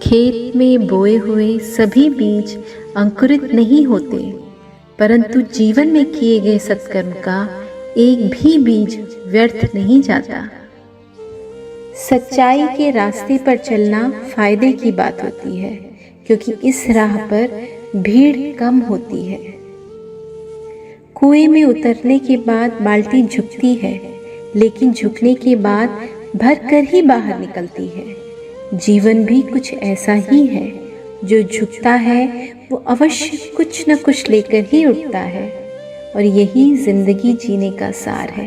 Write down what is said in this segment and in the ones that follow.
खेत में बोए हुए सभी बीज अंकुरित नहीं होते, परंतु जीवन में किए गए सत्कर्म का एक भी बीज व्यर्थ नहीं जाता। सच्चाई के रास्ते पर चलना फायदे की बात होती है, क्योंकि इस राह पर भीड़ कम होती है। कुएं में उतरने के बाद बाल्टी झुकती है, लेकिन झुकने के बाद भरकर ही बाहर निकलती है। जीवन भी कुछ ऐसा ही है, जो झुकता है वो अवश्य कुछ न कुछ लेकर ही उठता है, और यही जिंदगी जीने का सार है।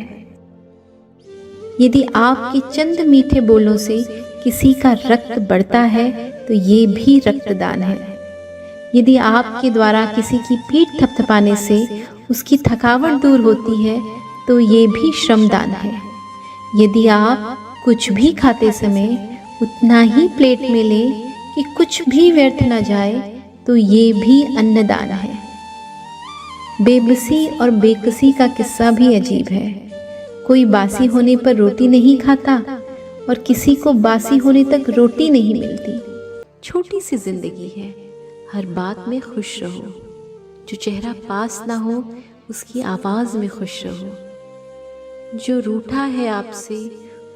यदि आपके चंद मीठे बोलों से किसी का रक्त बढ़ता है तो ये भी रक्तदान है। यदि आपके द्वारा किसी की पीठ थपथपाने से उसकी थकावट दूर होती है तो ये भी श्रमदान है। यदि आप कुछ भी खाते समय उतना ही प्लेट में लें कि कुछ भी व्यर्थ न जाए तो ये भी अन्नदान है। बेबसी और बेकसी का किस्सा भी अजीब है। कोई बासी होने पर रोटी नहीं खाता और किसी को बासी होने तक रोटी नहीं मिलती। छोटी सी जिंदगी है, हर बात में खुश रहो। जो चेहरा पास ना हो उसकी आवाज में खुश रहो। जो रूठा है आपसे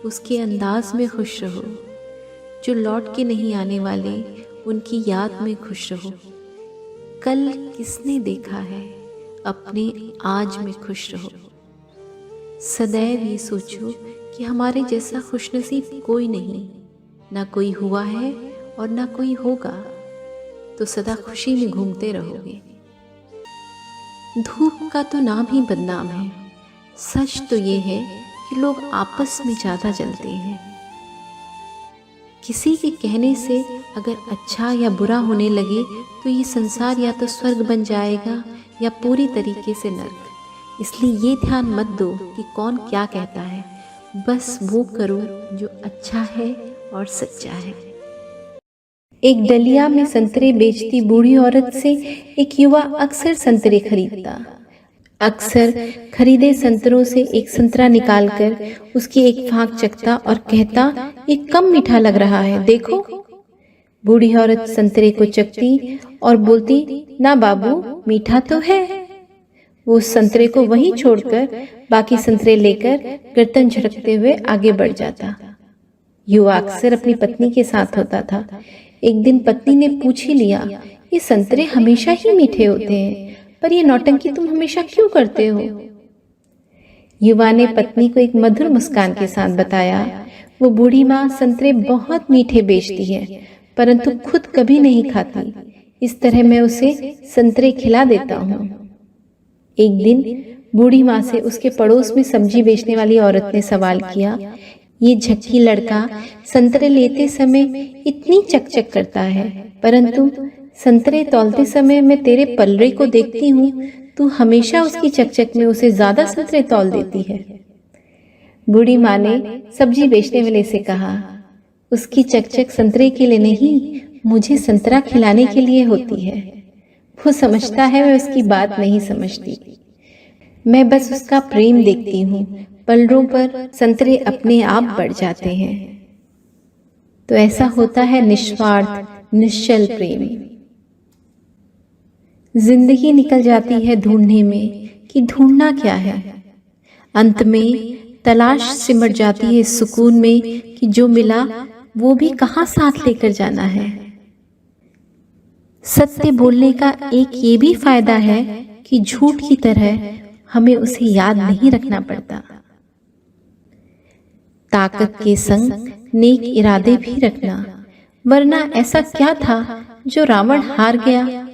उसके अंदाज में खुश रहो। जो लौट के नहीं आने वाले उनकी याद में खुश रहो। कल किसने देखा है, अपने आज में खुश रहो। सदैव ये सोचो कि हमारे जैसा खुशनसीब कोई नहीं, ना कोई हुआ है और ना कोई होगा, तो सदा खुशी में घूमते रहोगे। धूप का तो नाम ही बदनाम है। सच तो ये है कि लोग आपस में ज़्यादा जलते हैं। किसी के कहने से अगर अच्छा या बुरा होने लगे तो ये संसार या तो स्वर्ग बन जाएगा या पूरी तरीके से नर्क। इसलिए ये ध्यान मत दो कि कौन क्या कहता है, बस वो करो जो अच्छा है और सच्चा है। एक डलिया में संतरे बेचती बूढ़ी औरत से एक युवा अक्सर संतरे खरीदता। अक्सर खरीदे संतरों से एक संतरा निकालकर उसकी एक फांक चखता और कहता, ये कम मीठा लग रहा है, देखो। बूढ़ी औरत संतरे को चखती और बोलती, ना बाबू, मीठा तो है। वो उस संतरे को वहीं छोड़कर बाकी संतरे लेकर गर्दन झटकते हुए आगे बढ़ जाता। युवा अक्सर अपनी पत्नी के साथ होता था। एक दिन पत्नी ने पूछ ही लिया, ये संतरे हमेशा ही मीठे होते हैं, पर ये नौटंकी तुम हमेशा क्यों करते हो? युवा ने पत्नी को एक मधुर मुस्कान के साथ बताया, वो बूढ़ी माँ संतरे बहुत मीठे बेचती है, परंतु खुद कभी नहीं खाती। इस तरह मैं उसे संतरे खिला देता हूँ। एक दिन बूढ़ी माँ से उसके पड़ोस में सब्जी बेचने वाली औरत ने सवाल किया, ये झक्की लड़का संतरे लेते समय इतनी चकचक करता है, परंतु संतरे तौलते समय मैं तेरे पलड़े को देखती हूँ, तू हमेशा उसकी चकचक में उसे ज्यादा संतरे तौल देती है। बूढ़ी माँ ने सब्जी बेचने वाले से कहा, उसकी चकचक संतरे के लिए नहीं, मुझे संतरा खिलाने के लिए होती है। वो समझता है मैं उसकी बात नहीं समझती। मैं बस उसका प्रेम देखती हूँ, पलड़ों पर संतरे अपने आप बढ़ जाते हैं। तो ऐसा होता है निस्वार्थ निश्चल प्रेम। जिंदगी निकल जाती है ढूंढने में कि ढूंढना क्या है। अंत में तलाश सिमट जाती है सुकून में कि जो मिला वो भी कहाँ साथ लेकर जाना है। सत्य बोलने का एक ये भी फायदा है कि झूठ की तरह हमें उसे याद नहीं रखना पड़ता। ताकत के संग नेक इरादे भी रखना, वरना ऐसा क्या था जो रावण हार गया।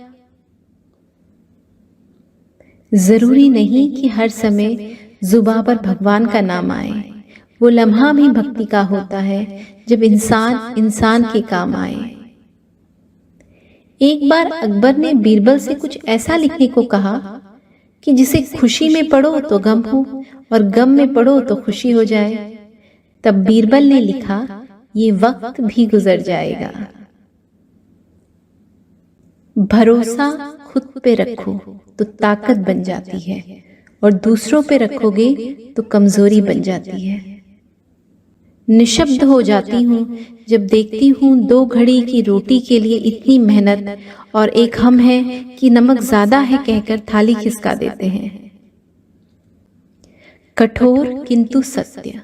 जरूरी नहीं कि हर समय जुबान पर भगवान का नाम आए। वो लम्हा भी भक्ति का होता है जब इंसान इंसान के काम आए। एक बार अकबर ने बीरबल से कुछ ऐसा लिखने को कहा कि जिसे खुशी में पढ़ो तो गम हो और गम में पढ़ो तो खुशी हो जाए। तब बीरबल ने लिखा, ये वक्त भी गुजर जाएगा। भरोसा खुद पे रखो तो ताकत बन जाती है और दूसरों पे रखोगे तो कमजोरी बन जाती है। निशब्द हो जाती हूँ जब देखती हूँ 2 घड़ी की रोटी के लिए इतनी मेहनत, और एक हम है कि नमक ज्यादा है कहकर थाली खिसका देते हैं। कठोर किंतु सत्य।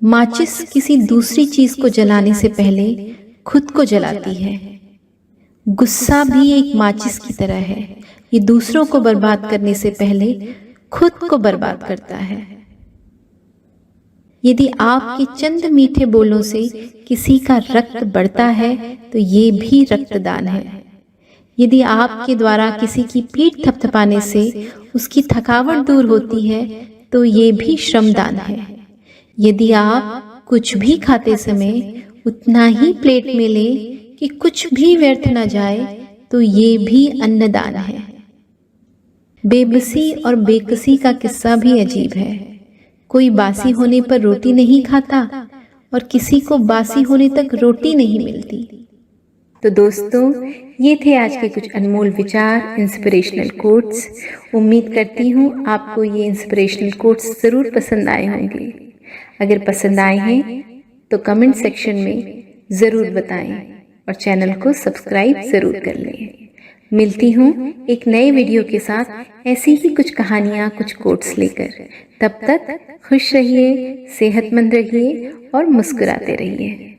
माचिस किसी दूसरी चीज को जलाने से पहले खुद को जलाती है। गुस्सा भी एक माचिस की तरह है, ये दूसरों को बर्बाद करने से पहले खुद को बर्बाद करता है। यदि आपके चंद मीठे बोलों से किसी का रक्त बढ़ता है तो ये भी रक्तदान है। यदि आपके द्वारा किसी की पीठ थपथपाने से उसकी थकावट दूर होती है तो ये भी श्रमदान है। यदि आप कुछ भी खाते समय उतना ही प्लेट में लें कि कुछ भी व्यर्थ न जाए तो ये भी अन्नदान है। बेबसी और बेकसी का किस्सा भी अजीब है। कोई बासी होने पर रोटी नहीं खाता और किसी को बासी होने तक रोटी नहीं मिलती। तो दोस्तों, ये थे आज के कुछ अनमोल विचार, इंस्पिरेशनल कोट्स। उम्मीद करती हूँ आपको ये इंस्पिरेशनल कोट्स ज़रूर पसंद आए होंगे। अगर पसंद आए हैं तो कमेंट सेक्शन में ज़रूर बताएं और चैनल को सब्सक्राइब ज़रूर कर लें। मिलती हूँ एक नए वीडियो के साथ ऐसी ही कुछ कहानियाँ, कुछ कोट्स लेकर। तब तक खुश रहिए, सेहतमंद रहिए और मुस्कुराते रहिए।